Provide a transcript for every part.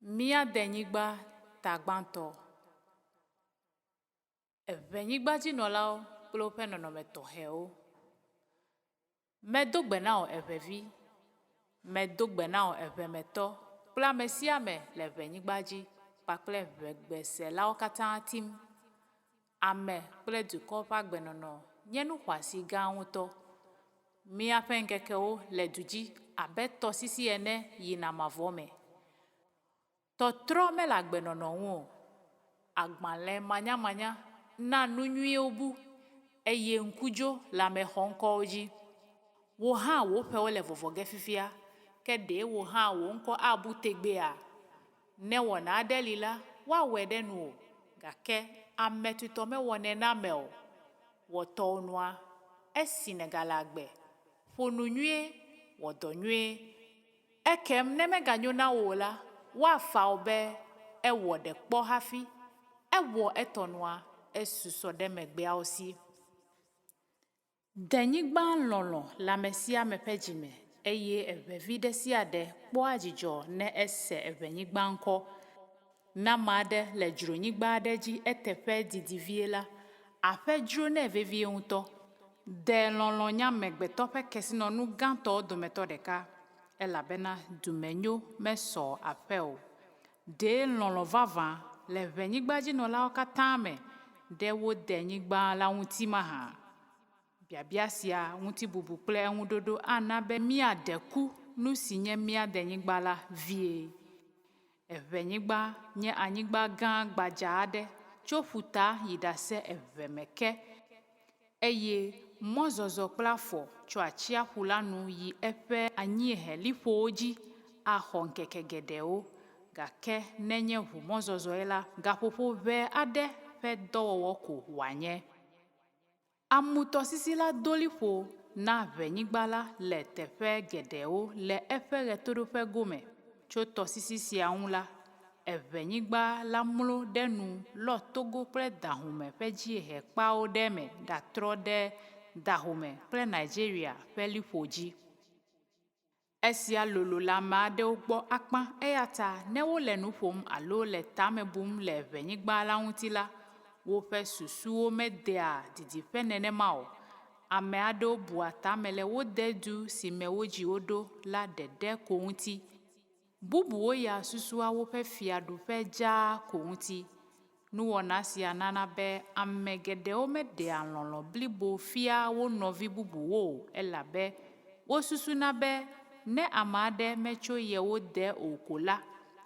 Mia denyigba tagbanto. Evenyigba dzinɔlawo kple woƒe nɔnɔmetɔxewo. Medo gbe na wò eʋevi, medo gbe na wò eʋemetɔ kple ame sia ame le eʋenyigba dzi kpakple eʋegbeselawo katã tim. Ame kple dukɔ ƒe agbenɔnɔ nye nu xɔasi gã ŋutɔ. Míaƒe ŋkekewo le du dzi abe tɔsisi ene yina mavɔ me. Tɔtrɔ mele agbenɔnɔ ŋu o. Agbalẽ manyamanya na nu nyuiwo bu eye ŋkudzo le amexɔ ŋkɔwo dzi. Wò hã wò ƒewo le vɔvɔ ge fifia, ke ɖe wò hã wò ŋkɔ abu tegbea? Ne wɔna aɖe li la, woawɔe ɖe nuwò, gake ame tutɔ mewɔnɛ na ame o. Wɔ tɔwò nua esi nègale agbe. Ƒo nu nyuie, wɔ dɔ nyuie. Ekem ne meganyo na wò o la, woafa wò be ewɔ ɖe kpɔ hafi. Ewɔ etɔ nua, esusɔ ɖe megbeawo si. Denyigba lɔlɔ le ame sia ame ƒe dzime eye eʋevi ɖe sia ɖe kpɔa dzidzɔ ne ese eʋenyigba ŋkɔ. Ne ame aɖe le dzronyigba aɖe dzi eteƒe didi vie la, aƒe dzro nɛ vevie ŋutɔ. De lɔlɔ nye amegbetɔ ƒe kesinɔnu gãtɔwo dometɔ ɖeka elabena dumenyo mesɔ aƒe o. Ɖe lɔlɔ vavã le ʋenyigba katã me ɖe wo denyigba la ŋuti mahã. Biabia sia ŋuti bubu kple eŋuɖoɖo ana be míaɖe ku nu si nye mía denyigba la vie. Eʋenyigba nye anyigba gã gbadza aɖe tso ƒuta yi ɖase eve me ke eye mɔzɔzɔ kple afɔ tso atsiaƒu la nu yi eƒe anyieheliƒowo dzi axɔ ŋkeke geɖewo, gake nenye ʋumɔzɔzɔe la, gaƒoƒo ʋɛ aɖe ƒe dɔwɔwɔ ko wòanye. Amutɔsisi la do liƒo na ʋenyigba la le teƒe geɖewo le eƒe ɣetoɖoƒe gome. Tso tɔsisi sia ŋu la, eʋenyigba la mlɔ ɖe nu lɔ Togo kple Dahomey ƒe dziehe kpawo ɖe me ɖatrɔ ɖe Dahomey kple Nigeria ƒe liƒo dzi. Esia lolo le ame aɖewo gbɔ akpa eyata ne wole nu ƒom alo le tame bum le ʋenyigba la ŋuti la, woƒe susuwo medea didiƒe nenema o. Ame aɖewo bua tame le wo dedu si me wodzi wo ɖo la ɖeɖe ko ŋuti. Bubuwo ya susua woƒe fiaɖuƒe dzaa ko ŋuti. Nuwɔna sia nana be ame geɖewo meɖea lɔlɔ blibo fia wo nɔvi bubuwo o elabe wosusuna be ne ame aɖe metso yewo de o ko la,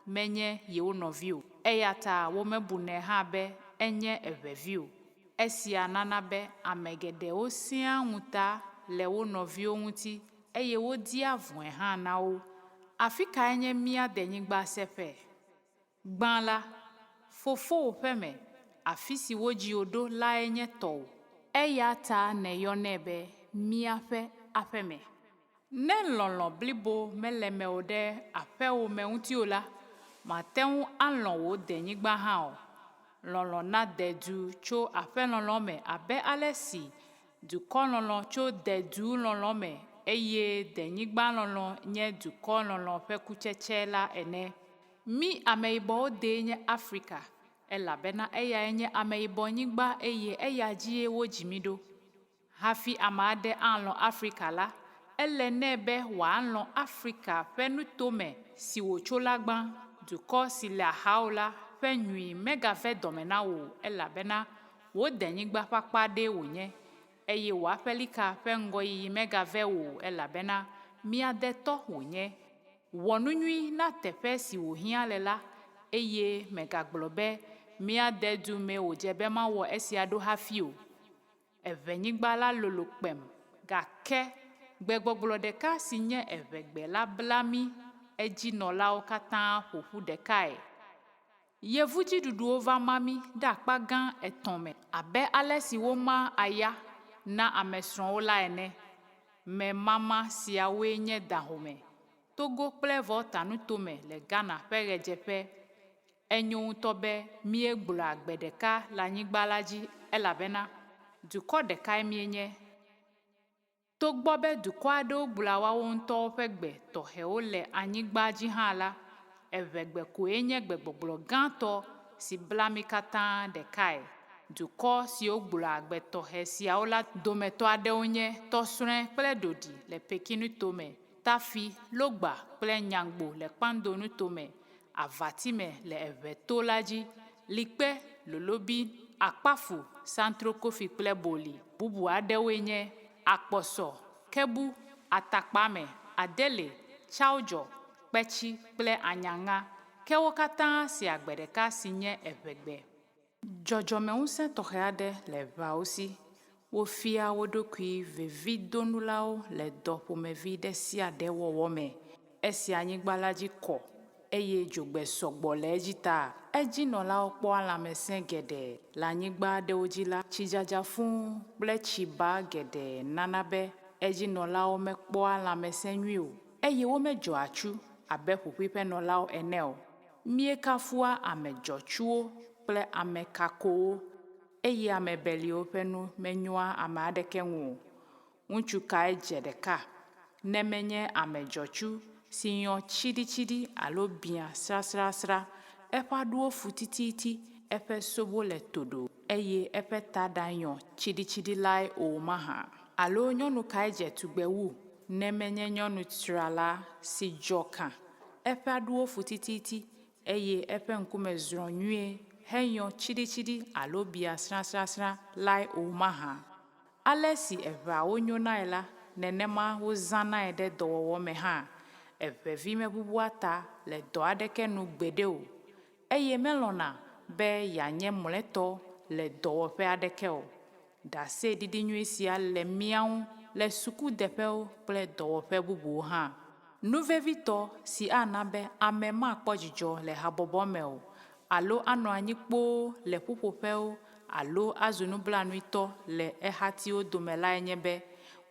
menye yewo nɔvi o. Eyata womebunɛ hã be enye eʋevi o. Esia nana be ame geɖewo sia ŋuta le wo nɔviwo ŋuti eye wodia vɔ̃e hã na wo. Afi kae nye mía denyigba seƒe? Gbã la, fofowò ƒe me, afi si wodzi wò ɖo lae nye tɔwò. Eyata nèyɔnɛ be míaƒe aƒeme. Ne lɔlɔ blibo mele mewò ɖe aƒewò me ŋuti o la, mate ŋu alɔ wò denyigba hã o. Lɔlɔ na dedu tso aƒelɔlɔ me abe ale si dukɔlɔlɔ tso dedu lɔlɔ me eye denyigba lɔlɔ nye dukɔlɔlɔ ƒe kutsetse la ene. Mí ameyibɔwo dee nye Afrika elabena eyae nye ameyibɔnyigba eye eya dzie wodzi mí ɖo. Hafi ame aɖe alɔ Afrika la, ele nɛ be wòalɔ Afrika ƒe nutome si wòtso la gbã. Dukɔ si le axawò la ƒe nyui megave dɔme na wò elabena wò denyigba ƒe akpa ɖe wònye eye wò aƒelika ƒe ŋgɔyiyi megave wò elabena mía detɔ wònye. Wɔ nu nyui na teƒe si wòhiã le la eye megagblɔ be mía dedu me wòdze be mawɔ esia ɖo hafi o. Eʋenyigba la lolo kpem, gake gbegbɔgblɔ ɖeka si nye eʋegbe la bla mí edzinɔlawo katã ƒoƒu ɖekae. Yevudziɖuɖuwo va ma mí ɖe akpa gã etɔ̃ me abe ale si woma aya na amesrɔ̃wo la ene. Memama siawoe nye Dahomey, Togo kple Volta-Nutome le Ghana ƒe ɣedzeƒe. Enyo ŋutɔ be míegblɔa gbe ɖeka le anyigba la dzi elabena dukɔ ɖekae míenye. Togbɔ be dukɔ aɖewo gblɔa woawo ŋutɔwo ƒe gbe tɔxewo le anyigba dzi hã la, Evegbe koe nye gbegbɔgblɔ gãtɔ si bla mi katã ɖekae. Dukɔ siwo gblɔ agbetɔxe siawo la dometɔ aɖewo nye Tɔsrɔ̃e kple Ɖoɖi le Pekinu tome, Tafi, Logba kple Nyangbo le Kpandonu tome, Avatime le Eveto la dzi, Likpe, Lolobi, Akpafu, Santrokofi kple Boli. Bubu aɖewoe nye Akpɔsɔ, Kebu, Atakpame, Adele, Tsaodzɔ, Kpetsi kple Anyaŋa, ke wo katã si agbe ɖeka si nye Evegbe. Dzɔdzɔmeŋusẽ tɔxɛ aɖe le eveawo si. Wofia wo ɖokui vevidonulawo le dɔ ƒomevi ɖe sia ɖe wɔwɔ me. Esi anyigba la dzi kɔ eye dzogbe sɔgbɔ le edzi ta, edzinɔlawo kpɔ lãmesẽ geɖe. Le anyigba aɖewo dzi la, tsidzadza fũu kple tsiba geɖe nana be edzinɔlawo mekpɔ lãmesẽ nyui o, eye womedzɔ atsu abe ƒuƒui ƒe nɔlawo ene o. Míekafua ame dzɔtsuwo kple ame kakowo, eye ame beliwo ƒe nu menyoa ame aɖeke ŋu o. Ŋutsu kae dze ɖeka ne menye ame dzɔtsu si nyɔ tsiɖitsiɖi alo biã srasrasra, eƒe aɖuwo fu tititi, eƒe sobo le toɖo eye eƒe taɖa nyɔ tsiɖitsiɖi lae o mahã. Alo nyɔnu kae dze tugbewu ne menye nyɔnu tsrala si dzɔ kã, eƒe aɖuwo fu tititi eye eƒe ŋkume zrɔ̃ nyuie henyɔ tsiɖitsiɖi alo bia srasrasra lae o mahã. Ale si eveawo nyonae la, nenema wozãnae ɖe dɔwɔwɔ me hã. Evevi mebubua ta le dɔ aɖeke nu gbeɖe o, eye melɔ̃na be yeanye mlɔetɔ le dɔwɔƒe aɖeke o. Ɖase ɖiɖi nyui sia le mía ŋu le sukudeƒewo kple dɔwɔƒe bubuwo hã. Nuvevitɔ si ana be ame makpɔ dzidzɔ le habɔbɔ me o, alo anɔ anyi kpoo le ƒuƒoƒewo alo azu nublanuitɔ le ehatiwo dome lae nye be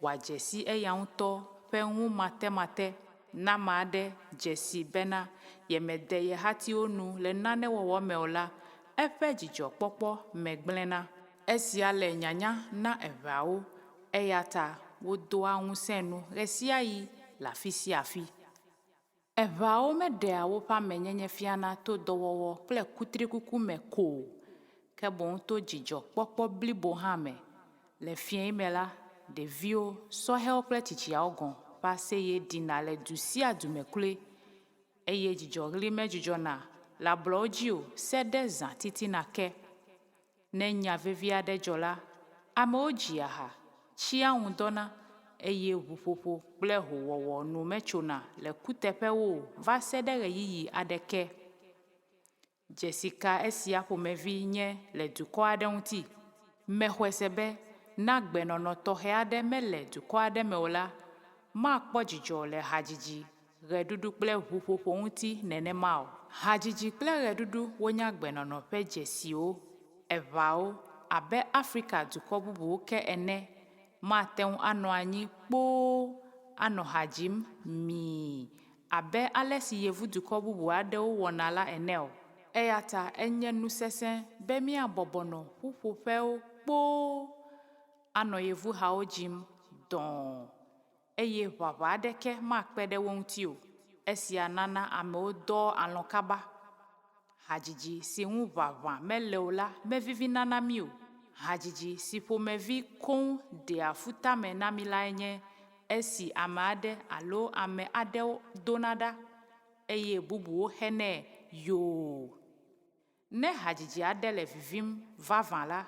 wòadze si eya ŋutɔ ƒe ŋumatemate. Ne ame aɖe dze si bena yemede ye hatiwo nu le nane wɔwɔ me o la, eƒe dzidzɔkpɔkpɔ megblẽna. Esia le nyanya na eveawo, eya ta wodoa ŋusẽ nu ɣe sia ɣi le afi sia afi. Eveawo meɖea woƒe amenyenye fiana to dɔwɔwɔ kple kutrikuku me ko o, ke boŋ to dzidzɔkpɔkpɔ blibo hã me. Le fiẽ me la, ɖeviwo, sɔhewo kple tsitsiawo gɔ̃ ƒe aseye ɖina le du sia du me kloe, eye dzidzɔɣli medzudzɔna le ablɔwo dzi o se ɖe zã titina ke. Ne nya vevi aɖe dzɔ la, amewo dzia ha, tsia ŋu dɔna, eye ʋuƒoƒo kple hoowɔwɔ nu metsona le kuteƒewo o va se ɖe ɣeyiɣi aɖe ke. Dzesika esia ƒomevi nye le dukɔ aɖe ŋuti. Mexɔe se be ne agbenɔnɔ tɔxɛ aɖe mele dukɔ aɖe me o la, makpɔ dzidzɔ le hadzidzi, ɣeɖuɖu kple ʋuƒoƒo ŋuti nenema o. Hadzidzi kple ɣeɖuɖu wonye agbenɔnɔ ƒe dzesiwo. Eveawo abe Afrika dukɔ bubuwo ke ene mate ŋu anɔ anyi kpoo anɔ hadzim mii abe ale si yevu dukɔ bubu aɖewo wɔna la ene o. Eya ta enye nu sesẽ be míabɔbɔnɔ ƒuƒoƒewo kpoo anɔ yevuhawo dzim dɔ̃, eye ʋaʋa aɖeke makpe ɖe wo ŋuti o. Esia nana amewo dɔ alɔ̃ kaba. Hadzidzi si ŋu ʋaʋã mele o la mevivi nana mí o. Hadzidzi si ƒomevi koŋ ɖea futame na mí lae nye esi ame aɖe alo ame aɖewo dona ɖa eye bubuwo xenɛ yoo. Ne hadzidzi aɖe le vivim vavã la,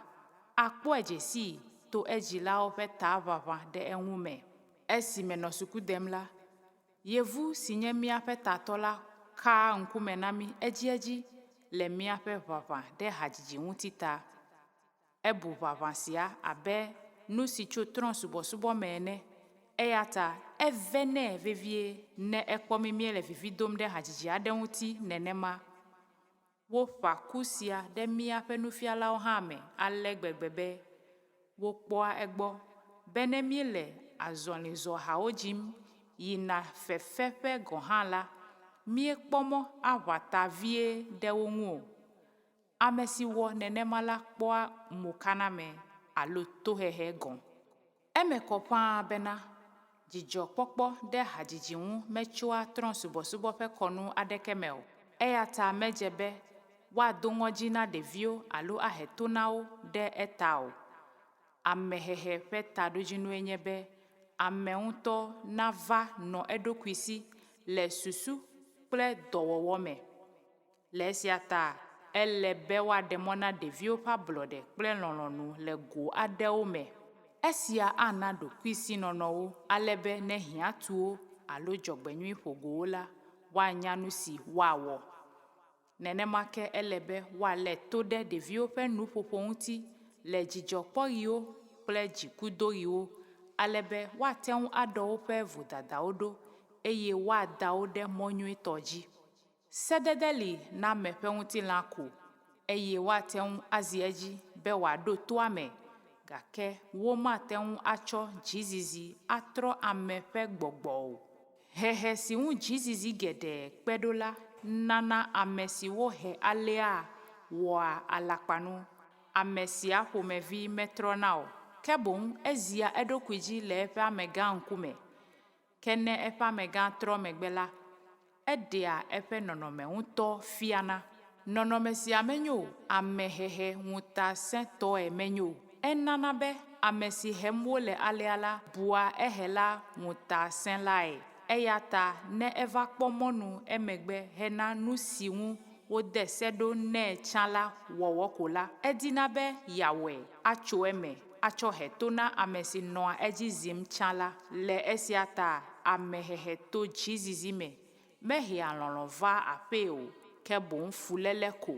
akpɔe dze sii to edzilawo ƒe ta ʋaʋã ɖe eŋu me. Esi menɔ suku dem la, yevu si nye míaƒe tatɔ la kaa ŋkume na mí edziedzi le míaƒe ʋaʋã ɖe hadzidzi ŋuti ta. Ebu ʋaʋã sia abe nu si tso trɔ̃subɔsubɔ me ene, eya ta eve nɛ vevie ne ekpɔ mí míele vivi dom ɖe hadzidzi aɖe ŋuti nenema. Woƒa ku sia ɖe míaƒe nufialawo hã me ale gbegbe be wokpɔa egbɔ be ne míele azɔlizɔhawo dzim yina fefeƒe gɔ̃ hã la, míekpɔ mɔ aʋa ta vie ɖe wo ŋu o. Ame si wɔ nenema la kpɔa mokaname alo tohehe gɔ̃. Eme kɔ ƒãa bena dzidzɔkpɔkpɔ ɖe hadzidzi ŋu metsoa trɔ̃subɔsubɔ ƒe kɔnu aɖeke me o. eya ta medze be woado ŋɔdzi na ɖeviwo alo aheto na wo ɖe eta o. Amehehe ƒe taɖodzinue nye be ame ŋutɔ nava nɔ eɖokui si le susu kple dɔwɔwɔ me. Le esia ta ele be woaɖe mɔ na ɖeviwo ƒe ablɔɖe kple lɔlɔ̃nu le go aɖewo me. Esia ana ɖokuisinɔnɔwo alebe ne hiã tu wo alo dzɔgbenyui ƒogowo la, woanya nu si woawɔ. Nenema ke ele be woalé to ɖe ɖeviwo ƒe nuƒoƒo ŋuti le dzidzɔkpɔɣiwo kple dzikudoɣiwo alebe woate ŋu aɖɔ woƒe vodadawo ɖo eye woada wo ɖe mɔ nyuitɔ dzi. Sedede li na ame ƒe ŋutilã ko eye woate ŋu azi edzi be wòaɖo toa me, gake womate ŋu atsɔ dzizizi atrɔ ame ƒe gbɔgbɔ o. Hehe si ŋu dzizizi geɖe kpe ɖo la nana ame si wohe alea wɔa alakpanu. Ame sia ƒomevi metrɔna o, ke boŋ ezia eɖokui dzi le eƒe amegã ŋkume. Ke ne eƒe amegã trɔ megbe la, eɖea eƒe nɔnɔme ŋutɔ fiana. Nɔnɔme sia menyo, amehehe ŋutasẽtɔe menyo. Enana be ame si hem wole alea la bua ehe la ŋutasẽlae. Eya ta ne eva kpɔ mɔnu emegbe hena nu si ŋu wode se ɖo nɛ tsã la wɔwɔ ko la, edina be yeawɔe atso eme atsɔ he to na ame si nɔa edzi zim tsã la. Le esia ta amehehe to dzizizi me mehea lɔlɔ̃ va aƒee o, ke boŋ fuléle ko.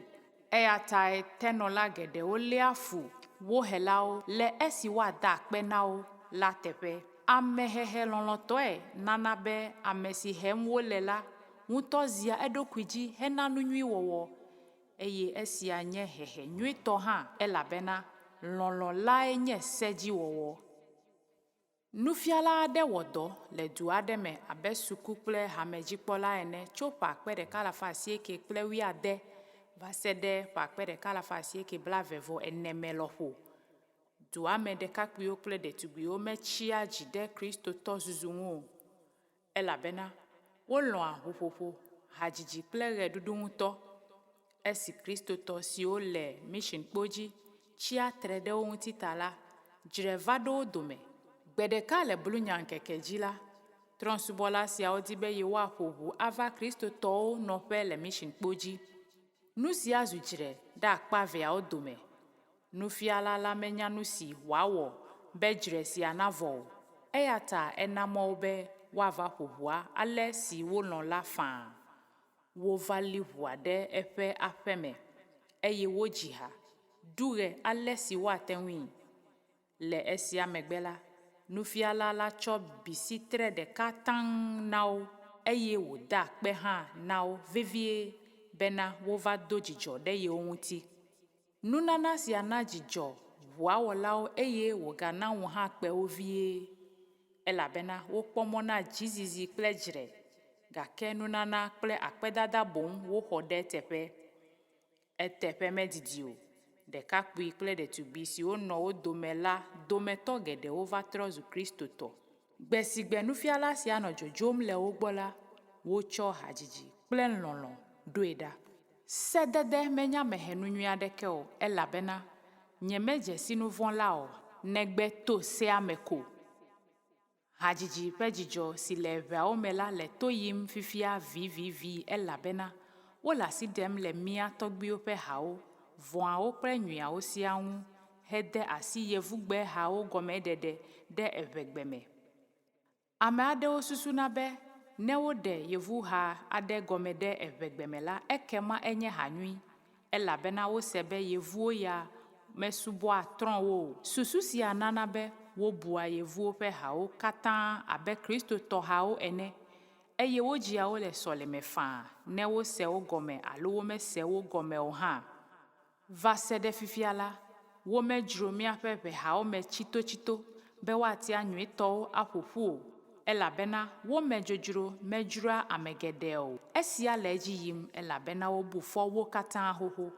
Eya tae tenɔla geɖewo léa fu wohelawo le esi woada akpe na wo la teƒe. Amehehe lɔlɔ̃tɔe nana be ame si hem wole la ŋutɔ zia eɖokui dzi hena nu nyui wɔwɔ eye esia nye hehe nyuitɔ hã elabena lɔlɔ̃ lae nye sedziwɔwɔ. Nufiala aɖe wɔ dɔ le du aɖe me abe suku kple hamedzikpɔla ene tso ƒe 1990 va se ɖe ƒe 1924 me lɔƒo. Dua me ɖekakpuiwo kple ɖetugbiwo metsia dzi ɖe kristotɔ zuzu ŋu o, elabena wolɔ̃a ʋuƒoƒo, hadzidzi kple ɣeɖuɖu ŋutɔ. Esi kristotɔ siwo le mission kpo dzi tsia tre ɖe wo ŋuti ta la, dzre va ɖo wo dome. Gbe ɖeka le blunyaŋkeke dzi la, trɔ̃subɔla siawo di be yewoaƒo ʋu ava kristotɔwo nɔƒe le mission kpo dzi. Nu sia zu dzre ɖe akpa eveawo dome. Nufiala la menya nu si wòawɔ be dzre sia navɔ o, eya ta ena mɔ wo be woava ƒo ʋua ale si wolɔ̃ la fãa. Wova li ʋua ɖe eƒe aƒe me eye wodzi ha, ɖu ɣe ale si woate ŋui. Le esia megbe la, nufiala la tsɔ bisitre ɖeka taŋ na wo eye wòda akpe hã na wo vevie bena wova do dzidzɔ ɖe yewo ŋuti. Nunana sia na dzidzɔ ʋuawɔlawo eye wògana ŋu hã kpe wo vie, elabena wokpɔ mɔ na dzizizi kple dzre, gake nunana kple akpedada boŋ woxɔ ɖe teƒe. Eteƒe medidi o. Ɖekakpui kple ɖetugbi siwo nɔ wo dome la dometɔ geɖewo va trɔ zu kristotɔ. Gbe si gbe nufiala sia nɔ dzodzom le wo gbɔ la, wotsɔ hadzidzi kple lɔlɔ̃ ɖoe ɖa. Sedede menye amehenu nyui aɖeke o, elabena nyemedze si nu vɔ̃ la o negbe to sea me ko. Hadzidzi ƒe dzidzɔ si le eʋeawo me la le to yim fifia vivivi elabena wole asi ɖem le mía tɔgbuiwo ƒe hawo, vɔ̃awo kple nyuiawo sia ŋu hede asi yevugbe hawo gɔmeɖeɖe ɖe eʋegbe me. Ame aɖewo susuna be ne woɖe yevuha aɖe gɔme ɖe eʋegbe me la, ekema enye ha nyui, elabena wose be yevuwo ya mesubɔa trɔ̃wo o. Susu sia nana be wobua yevuwo ƒe hawo katã abe kristotɔ hawo ene eye wodzia wo le sɔleme fãa ne wose wo gɔme alo womese wo gɔme o hã. Va se ɖe fifia la, womedzro míaƒe ʋehawo me tsitotsito be woatia nyuitɔwo aƒoƒu o, elabena wome dzodzro medzroa ame geɖe o. Esia le edzi yim elabena wobu fɔ wo katã xoxo.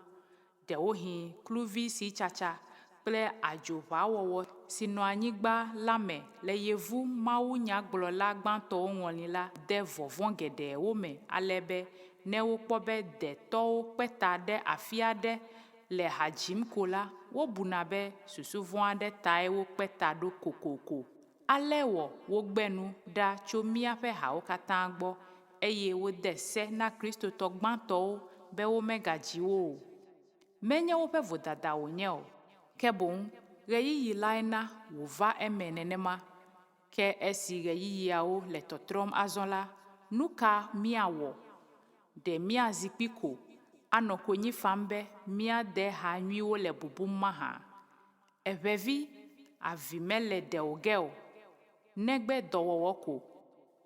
Ɖewohĩ kluvi si tsatsa kple adzoʋawɔwɔ si nɔ anyigba la me le yevu mawunyagblɔla gbãtɔwo ŋɔli la de vɔvɔ̃ geɖewo me ale be ne wokpɔ be detɔwo kpe ta ɖe afi aɖe le ha dzim ko la, wobuna be susuvɔ aɖe tae wokpe ta ɖo kokoko. Ale wɔ wogbe nu ɖa tso míaƒe hawo katã gbɔ, eye wode se na kristotɔ gbãtɔwo be womegadzi wo o. Menye woƒe vodada wònye o, ke boŋ ɣeyiɣi lae na wòva eme nenema. Ke esi ɣeyiɣiawo le tɔtrɔm azɔ la, nu ka míawɔ? Ɖe míazi kpi ko, anɔ konyi fam be míade ha nyuiwo le bubum mahã? Eʋevi, avi mele ɖewo ge o, negbe dɔwɔwɔ ko,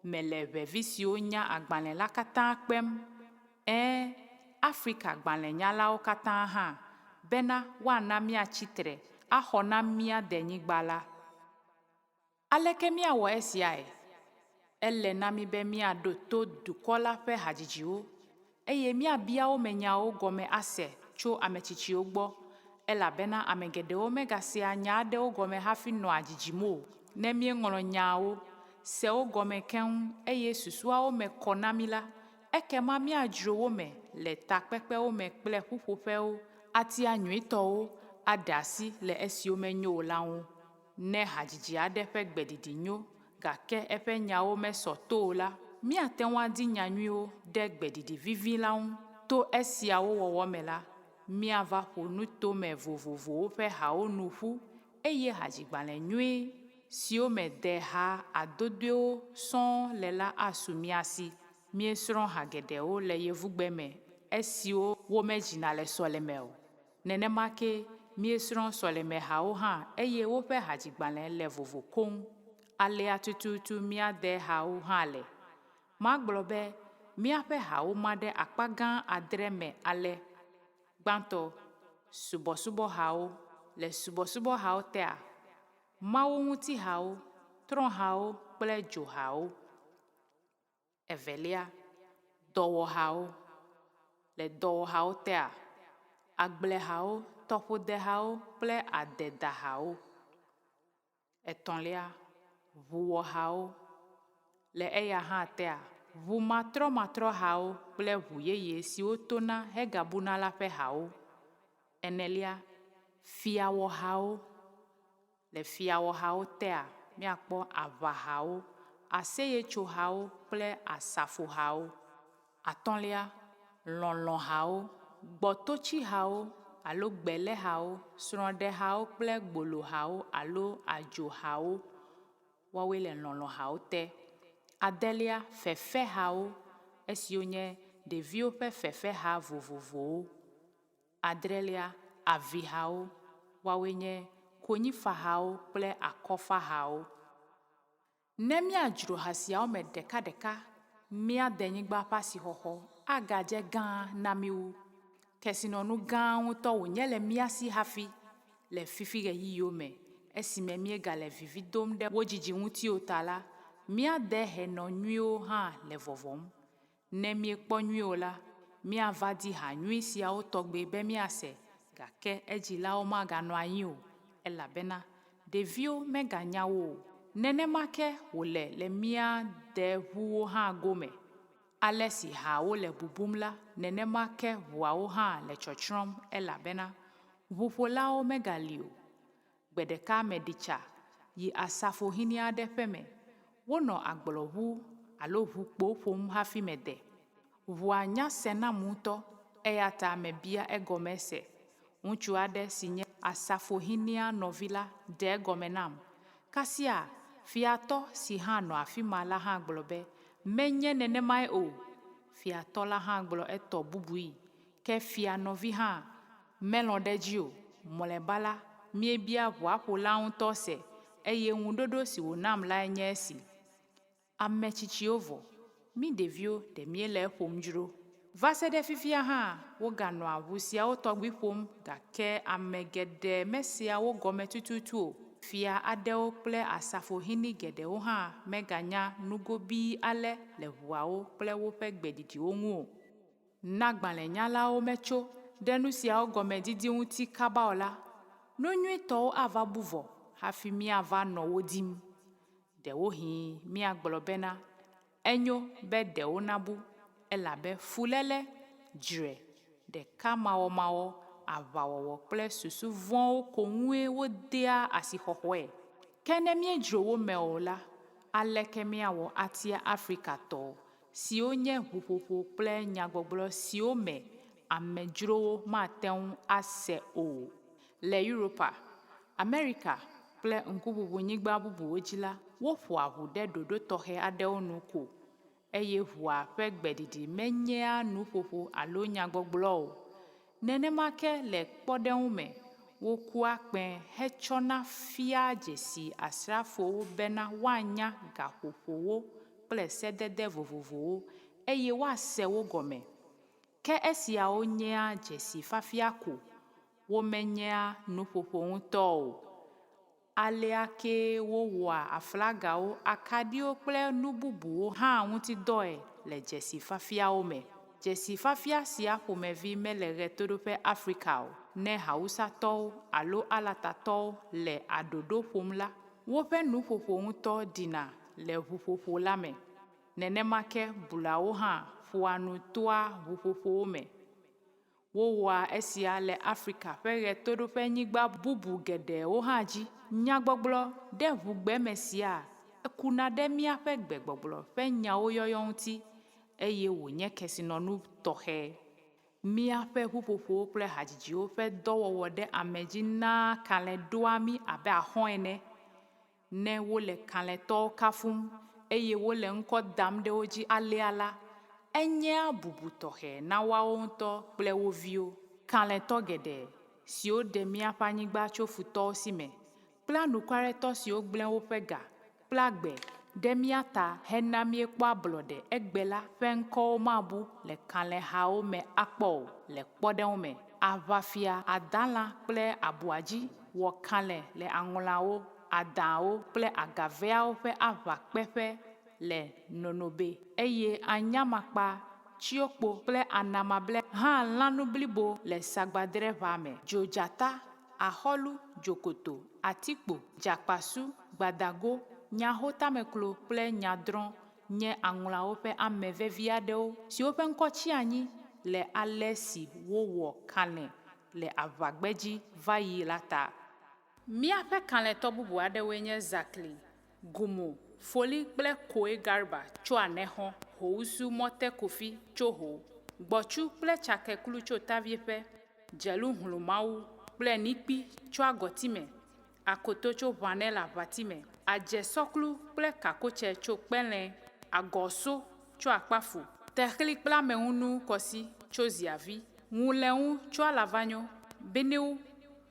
mele ʋevi siwo nya agbalẽ la katã kpem, Afrika gbalẽnyalawo katã hã, bena woana míatsi tre axɔ na mía denyigba la. Aleke míawɔ esiae? Ele na mí be míaɖo to dukɔ la ƒe hadzidziwo, eye míabia wo me nyawo gɔme ase tso ametsitsiwo gbɔ, elabena ame geɖewo megasea nya aɖewo gɔme hafi nɔa dzidzim o. Ne míeŋlɔ nyawo, se wo gɔme keŋ, eye susuawo me kɔ na mí la, ekema míadzro wo me le takpekpewo me kple ƒuƒoƒewo, atia nyuitɔwo aɖe asi le esiwo menyo o la ŋu. Ne hadzidzi aɖe ƒe gbeɖiɖi nyo, gake eƒe nyawo mesɔ to o la, míate ŋu adi nyanyuiwo ɖe gbeɖiɖi vivi la ŋu. To esiawo wɔwɔ me la, míava ƒo nutome vovovowo ƒe hawo nu ƒu, eye hadzigbalẽ nyui siwo me de ha adodoewo sɔŋ le la asu mía si. Míesrɔ̃ ha geɖewo le yevugbe me, esiwo womedzina le sɔleme o. Nenema ke míesrɔ̃ sɔleme hawo hã, eye woƒe hadzigbalẽ le vovo koŋ. Alea tututu míade hawo hã le. Magblɔ be míaƒe hawo ma ɖe akpa gã adre me ale. Gbãtɔ, subɔsubɔ hawo. Le subɔsubɔ hawo tea, Mawu ŋuti hawo, trɔ̃ hawo kple dzo hawo. Evelia, dɔwɔ hawo. Le dɔwɔ hawo tea, agble hawo, tɔƒode hawo kple adeda hawo. Etɔ̃lia, ʋuwɔ hawo. Le eya hã tea, ʋu matrɔmatrɔ hawo kple ʋu yeye siwo tona hegabuna la ƒe hawo. Enelia, fiawɔ hawo. Le fiawɔ hawo tea, míakpɔ aʋa hawo, aseyetso hawo kple asafo hawo. Atɔ̃lia, lɔlɔ̃ hawo, gbɔtotsi hawo alo gbele hawo, srɔ̃ɖe hawo kple gbolo hawo alo adzo hawo. Woawoe le lɔlɔ̃ hawo te. Adelia, fefe hawo, esiwo nye ɖeviwo ƒe fefe ha vovovowo. Adrelia, avi hawo, woawoe nye konyifa hawo kple akɔfa hawo. Ne míadzro ha siawo me ɖekaɖeka, mía denyigba ƒe asixɔxɔ agadze gã na mí wu. Kesinɔnu gã ŋutɔ wònye le mía si hafi le fifi ɣeyiɣiwo me, esime míegale vivi dom ɖe wo dzidzi ŋutiwo ta la, míade henɔ nyuiwo hã le vɔvɔm. Ne míekpɔ nyuiwo la, míava di ha nyui siawo tɔgbe be míase, gake edzilawo maganɔ anyi o, elabena ɖeviwo meganya wo o. Nenema ke wòle le mía de ʋuwo hã gome. Ale si hawo le bubum la, nenema ke ʋuawo hã le tsɔtsrɔ̃m, elabena ʋuƒolawo megali o. Gbe ɖeka meɖi tsa yi asafohini aɖe ƒe me. Wonɔ agblɔʋu alo ʋukpo ƒom hafi mede. Ʋua nya se nam ŋutɔ, eya ta mebia egɔme se. Ŋutsu aɖe si nye asafohinia nɔvi la ɖe egɔme nam. Kasia, fiatɔ si hã nɔ afi ma la hã gblɔ be menye nenemae o. Fiatɔ la hã gblɔ etɔ bubui, ke fianɔvi hã melɔ̃ ɖe edzi o. Mlɔeba la, míebia ʋuaƒola ŋutɔ se, eye ŋuɖoɖo si wònam lae nye esi. Ame tsitsiwo vɔ, mí ɖeviwo ɖe míele eƒom dzro. Va se ɖe fifia hã, woganɔa ʋu siawo tɔgbi ƒom, gake ame geɖe mesea wo gɔme tututu o. Fia aɖewo kple asafohini geɖewo hã meganya nugobii ale le ʋuawo kple woƒe gbeɖiɖiwo ŋu o. Na gbalẽnyalawo metso ɖe nu siawo gɔme didi ŋuti kaba o la, nu nyuitɔwo ava bu vɔ hafi míava nɔ wo dim. Ɖewohĩ míagblɔ bena enyo be ɖewo nabu, elabe fulele dzre ɖeka mawɔmawɔ aʋawɔwɔ kple susu vɔ̃wo ko ŋue wodea asixɔxɔe. Ke ne míedzro wo me o la, aleke míawɔ atia Afrikatɔwo siwo nye ʋuƒoƒo kple nyagbɔgblɔ siwo me amedzrowo mate ŋu ase o. Le Europa, Amerika kple ŋkuʋuʋunyigba bubuwo dzi la, woƒoa ʋu ɖe ɖoɖo tɔxɛ aɖewo nu ko, eye ʋua ƒe gbeɖiɖi menyea nuƒoƒo alo nyagbɔgblɔ o. Nenema ke le kpɔɖeŋu me, wokua kpẽ hetsɔna fia dzesi asrafowo bena woanya gaƒoƒowo kple sedede vovovowo eye woase wo gɔme. Ke esiawo nyea dzesi fafia ko, womenyea nuƒoƒo ŋutɔ o. Alea ke wowɔa aflagawo, akaɖiwo kple nu bubuwo hã ŋuti dɔe le dzesi fafiawo me. Dzesi fafia sia ƒomevi mele ɣetoɖoƒe Afrika o. Ne Hausatɔwo alo Alatatɔwo le aɖoɖo ƒom la, woƒe nuƒoƒo ŋutɔ ɖina le ʋuƒoƒo la me. Nenema ke bulawo hã ƒoa nu toa ʋuƒoƒowo me. Wowɔa esia le Afrika ƒe ɣetoɖoƒenyigba bubu geɖewo hã dzi. Nyagbɔgblɔ ɖe ʋugbeme sia, ekuna ɖe míaƒe gbegbɔgblɔ ƒe nyawo yɔyɔ ŋuti, eye wònye kesinɔnu tɔxɛ. Míaƒe ʋuƒoƒowo kple hadzidziwo ƒe dɔwɔwɔ ɖe ame dzi naa kalẽ ɖoa mí abe ahɔ̃ ene. Ne wole kalẽtɔwo kafum eye wole ŋkɔ dam ɖe wo dzi alea la, enyea bubu tɔxɛ na woawo ŋutɔ kple wo viwo. Kalẽtɔ geɖe siwo ɖe míaƒe anyigba tso futɔwo si me, kple anukuaretɔ siwo gblẽ woƒe ga kple agbe ɖe mía ta hena míekpɔ ablɔɖe egbe la ƒe ŋkɔwo mabu le kalẽhawo me akpɔ o. Le kpɔɖeŋu me, aʋafia adalã kple abuadzi wɔ kalẽ le aŋlãwo, adãwo kple agaveawo ƒe aʋakpeƒe le Nonobe, eye anyamakpa, tsiokpo kple anamable hã lãnu blibo le sagbadreʋa me. Dzodzata, ahɔlu, dzokoto, atikpo, dzakpasu, gbadago, nyahotameklo kple nyadrɔ̃ nye aŋlãwo ƒe ame vevi aɖewo siwo ƒe ŋkɔ tsi anyi le ale si wowɔ kalẽ le aʋagbedzi va yi la ta. Míaƒe kalẽtɔ bubu aɖewoe nye Zakli, Gumo, Foli kple Koe Garba tso Anexɔ, Howusu Mɔte Kofi tso Ho, Gbɔtsu kple Tsakeklu tso Tavieƒe, Dzelu Hlumawu kple Nikpi tso Agɔtime, Akoto tso Ʋanɛ le Aʋatime, Adzesɔklu kple Kakotse tso Kpelẽ, Agɔso tso Akpafu, Texli kple Ameŋunu Kɔsi tso Ziavi, Ŋulẽŋu tso Alavanyo, Biniwu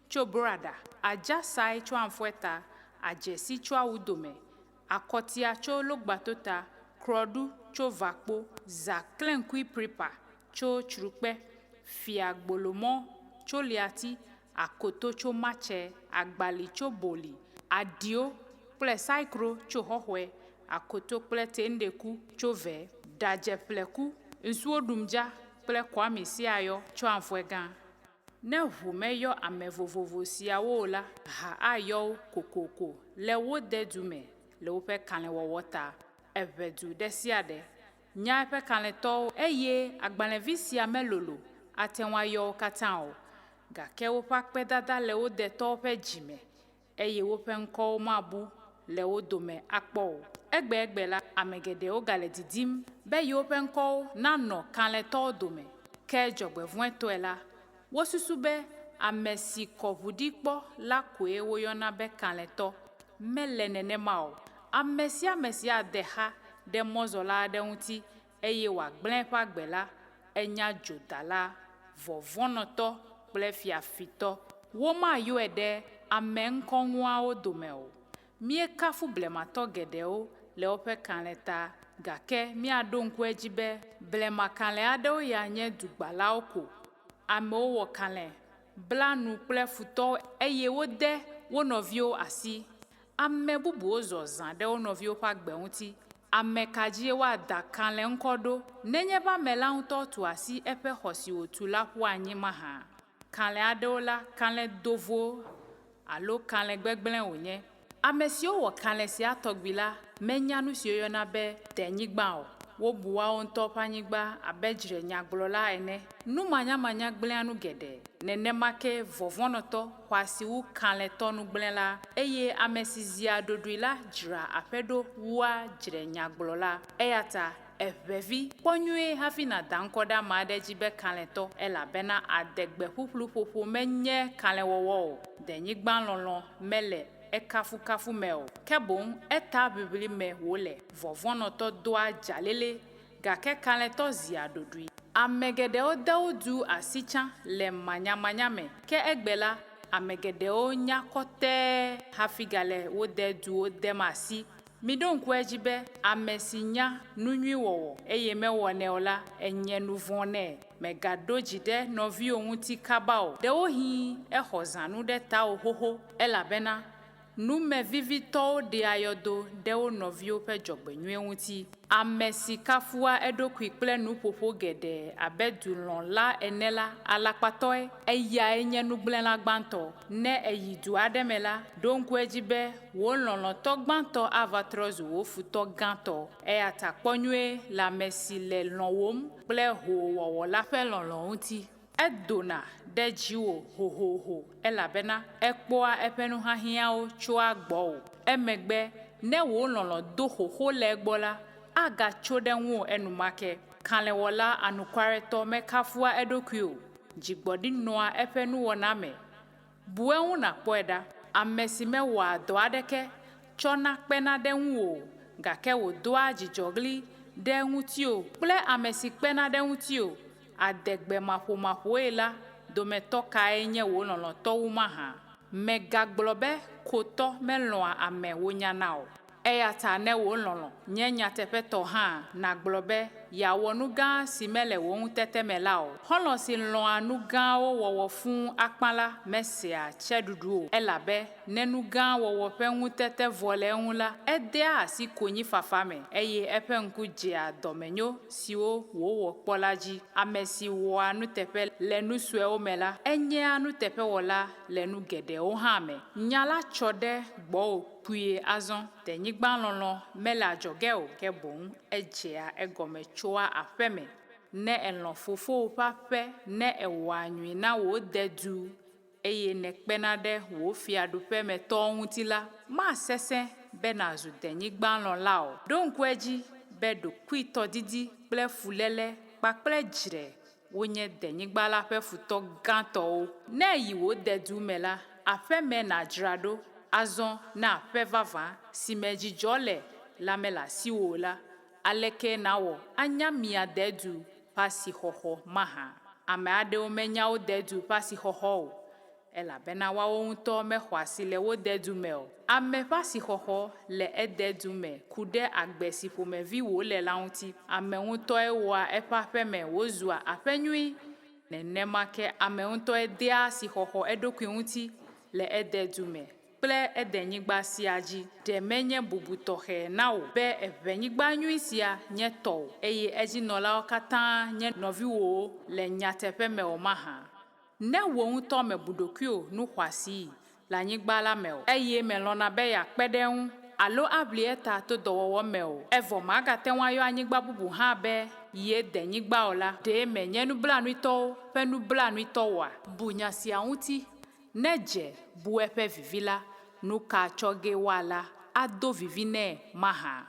tso Brada, Adzasai tso Anfuɛta, Adzesi tso Awudome, Akɔtia tso Logbatota, Krɔɖu tso Vakpo, Zakleŋkui Pripa tso Tsrukpe, Fiagbolomɔ tso Liati, Akoto tso Matse, Agbali tso Boli, Adio kple Saikro tso Xɔxɔe, Akoto kple Tendeku tso Ve, Dadzeƒleku, Nsuoɖumdza kple Kwami Siayɔ tso Anfuegã. Ne ʋu meyɔ ame vovovo siawo o la, ha ayɔ wo kokoko le wo dedu me le woƒe kalẽwɔwɔ ta. Eʋedu ɖe sia ɖe nya eƒe kalẽtɔwo eye agbalẽvi sia melolo ate ŋu ayɔ wo katã o, gake woƒe akpedada le wo detɔwo ƒe dzime eye woƒe ŋkɔwo mabu le wo dome akpɔ o. Egbe la, ame geɖewo gale didim be yewoƒe ŋkɔwo nanɔ kalẽtɔwo dome, ke dzɔgbevɔ̃etɔe la, wosusu be ame si kɔ ʋu ɖi kpɔ la koe woyɔna be kalẽtɔ. Mele nenema o. Ame sia ame si ade xa ɖe mɔzɔla aɖe ŋuti eye wòagblẽ eƒe agbe la, enya dzodala, vɔvɔ̃nɔtɔ kple fiafitɔ. Womayɔe ɖe ame ŋkɔŋuawo dome o. Míekafu blematɔ geɖewo le woƒe kalẽ ta, gake míaɖo ŋku edzi be blemakalẽ aɖewo ya nye dugbalawo ko. Amewo wɔ kalẽ, bla nu kple futɔwo eye wode wo nɔviwo asi. Ame bubuwo zɔ zã ɖe wo nɔviwo ƒe agbe ŋuti. Ame ka dzie woada kalẽ ŋkɔ ɖo? Nenye be ame la ŋutɔ tu asi eƒe xɔ si wòtu la ƒu anyi mahã. Kalẽ aɖewo la, kalẽ dovo alo kalẽ gbegblẽ wònye. Ame siwo wɔ kalẽ sia tɔgbi la menya nu si woyɔna be denyigba o. wo bua onto panyigba abejre nyagblɔla ene numanyamanya gblẽanu gede nenemake vɔvɔnɔtɔ xɔasiwu kalẽtɔ nugblẽ la eye ame si zia ɖoɖoe la dzra aƒeɖo wua dzre nyagblɔla eyata eʋevi kpɔnyuie hafi na da ŋkɔ ɖe ame aɖe dzi be kalẽtɔ elabena adegbe ƒuƒluƒoƒo menye kalẽwɔwɔ o denyigba lɔlɔ mele ekafukafu me o ke boŋ eta ʋiʋli me wòle vɔvɔnɔtɔ doa dzalele gake kalẽtɔ zia ɖoɖoe ame geɖewo de wo du asi tsã le manyamanya me ke egbe la ame geɖewo nya kɔtɛɛ hafi gale wo de du wo dem asi mi ɖo ŋku edzi be ame si nya nu nyui wɔwɔ eye mewɔnɛ o la enye nu vɔ̃ nɛ megaɖo dzi ɖe nɔviwo ŋuti kaba o ɖewohi exɔ zãnu ɖe tawò xoxo elabena numevivitɔwo ɖe ayɔdo ɖe wo nɔviwo ƒe dzɔgbenyuie ŋuti ame si kafua eɖokui kple nuƒoƒo geɖe abe dulɔla ene la alakpatɔe eyae nye nugblẽla gbãtɔ ne eyi du aɖe me la ɖo ŋku edzi be wo lɔlɔ̃tɔ gbãtɔ ava trɔ zu wo futɔ gãtɔ eyata kpɔ nyuie le ame si le lɔ̃wom kple hoowɔwɔ la ƒe lɔlɔ̃ ŋuti edona ɖe dziwò hohoho elabena ekpɔa eƒe nuhiahiãwo tso agbɔwò emegbe ne wò lɔlɔ̃ do xoxo le egbɔ la agatso ɖe ŋuwò enumake kalẽwɔla anukwaretɔ mekafua eɖokui o dzigbɔɖi nɔa eƒe nuwɔna me bu eŋu nakpɔe ɖa ame si mewɔa dɔ aɖeke tsɔna kpena ɖe ŋuwò gake wòdoa dzidzɔɣli ɖe ŋutiwò kple ame si kpena ɖe ŋutiwò adegbe maƒomaƒoe la dometɔ kae nye wò lɔlɔ̃tɔwu mahã megagblɔ be kotɔ melɔ̃a ame wonyana o eyata ne wò lɔlɔ̃ nye nyateƒetɔ hã nagblɔ be yeawɔ nu gã si mele wò ŋutete me la o xɔlɔ̃ si lɔ̃a nu gãwo wɔwɔ fũu akpa la mesea tseɖuɖu o elabe ne nu gã wɔwɔ ƒe ŋutete vɔ le eŋu la edea asi konyifafa me eye eƒe ŋku dzea dɔmenyo siwo wòwɔ kpɔ la dzi ame si wɔa nuteƒe le nu suewo me la enyea nuteƒewɔla le nu geɖewo hã me nya la tsɔ ɖe gbɔwò kpuie azɔ denyigba lɔlɔ̃ mele adzɔge o ke boŋ edzea egɔme tsoa aƒe me ne elɔ̃ fofowò ƒe aƒe ne ewɔa nyui na wò dedu eye nekpena ɖe wò fiaɖuƒe me tɔwo ŋuti la masesẽ be nàzu denyigba lɔ̃la o ɖo ŋku edzi be ɖokuitɔdidi kple fuléle kpakple dzre wonye denyigba la ƒe futɔ gãtɔwo ne yi wò dedu me la aƒe me nàdzra ɖo azɔ na aƒe vavã si me dzidzɔ le la mele asiwò la aleke nawɔ anya mia dedu ƒe asixɔxɔ mahã ame aɖewo menya wo dedu ƒe asixɔxɔ o elabena woawo ŋutɔ mexɔ asi le wo dedu me o ame ƒe asixɔxɔ le ededu me ku ɖe agbe si ƒomevi wòle la ŋuti ame ŋutɔe wɔa eƒe aƒe me wòzua aƒe nyui nenema ke ame ŋutɔe dea asixɔxɔ eɖokui ŋuti le ededu me kple edenyigba sia dzi ɖe menye bubu tɔxɛ na wò be eʋenyigba nyui sia nye tɔwò eye edzinɔlawo katã nye nɔviwòwo le nyateƒe me o mahã ne wò ŋutɔ mebu ɖokuiwò nu xɔasi le anyigba la me o eye melɔ̃na be yeakpe ɖe eŋu alo aʋli eta to dɔwɔwɔ me o evɔ magate ŋu ayɔ anyigba bubu hã be ye denyigba o la ɖe menye nublanuitɔwo ƒe nublanuitɔwoa bu nya sia ŋuti ne dze bu eƒe vivi la nu ka tsɔge woala ado vivi nɛ mahã